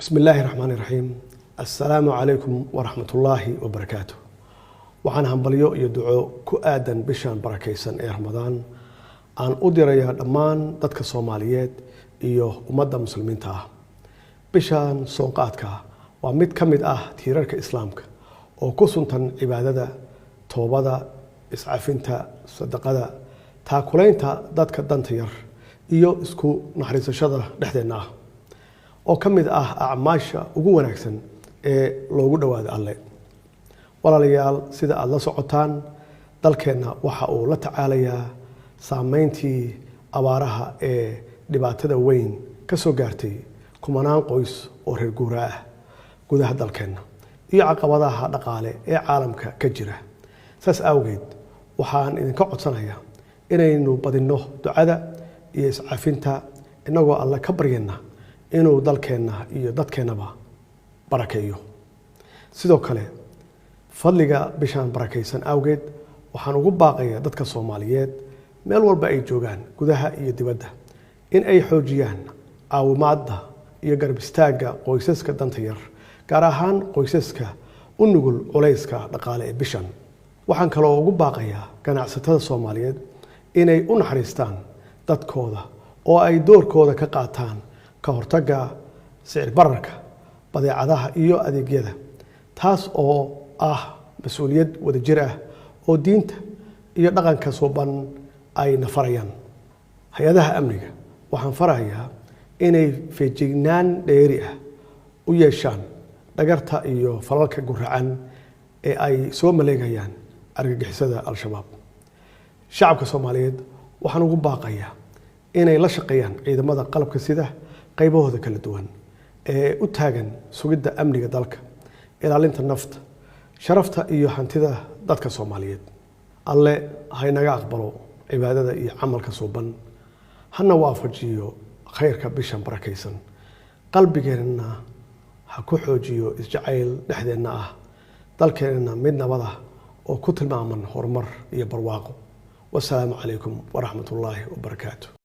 بسم الله الرحمن الرحيم. السلام عليكم ورحمة الله وبركاته. وحنا هنبليو يدعو كؤادا بشان بركيسن رمضان عن أديريا دمان دتك الصوماليات إيوه ومدة مسلمين تاه بشان صنقاتك ومد كمد تيرارك إسلامك وكسنتن عبادة توبة إسعافنتا صدقة تاكلينتا دتك دنتير إيوه اسكو نحرس الشجرة دحدنا oo kamid acmaasha ugu wanaagsan ee loogu dhawaado alle walaalayaal sida aad la socotaan dalkeena waxa uu la tacaalayaa saameyntii abaaraha ee dhibaatada weyn ka soo gaartay kumanaan qoys oo reer guuraa ah gudaha dalkeena iyo caqabadaha dhaqaale ee caalamka ka jira saas awgeed waxaan idinka codsanayaa inaynu badino ducada iyo iscaafinta inagoo alle ka baryana inuu dalkeena iyo dadkeenaba barakeeyo sidoo kale fadliga bishaan barakeysan awgeed waxaan ugu baaqayaa dadka Soomaaliyeed meel walba ay joogaan gudaha iyo dibadda in ay xoojiyaan caawimaadda iyo garab istaagga qoysaska danta yar gaar ahaan qoysaska u nugul culayska dhaqaale ee bishan waxaan kaloo ugu baaqayaa ganacsatada Soomaaliyeed inay u naxariistaan dadkooda oo ay doorkooda ka qaataan ka hortagga sicir bararka badeecadaha iyo adeegyada taas oo mas'uuliyad wadajir ah oo diinta iyo dhaqanka suuban ay nafarayaan hay'adaha amniga waxaan farayaa inay feejignaan dheeri ah u yeeshaan dhagarta iyo falalka guracan ee ay soo maleegayaan argagixisada al-shabaab shacabka Soomaaliyeed waxaan ugu baaqayaa inay la shaqeeyaan ciidamada qalabka sida qaybahooda kala duwan ee u taagan sugidda amniga dalka ilaalinta nafta sharafta iyo hantida dadka Soomaaliyeed alle haynaga aqbalo cibaadada iyo amalka suuban hana waafajiyo khayrka bishan barakeysan qalbigeena ha ku xoojiyo isjacayl dhexdeena dalkeena mid nabad ah oo ku tilmaaman horumar iyo barwaaqo wassalaamu calaykum waraxmatullaahi wabarakaatuh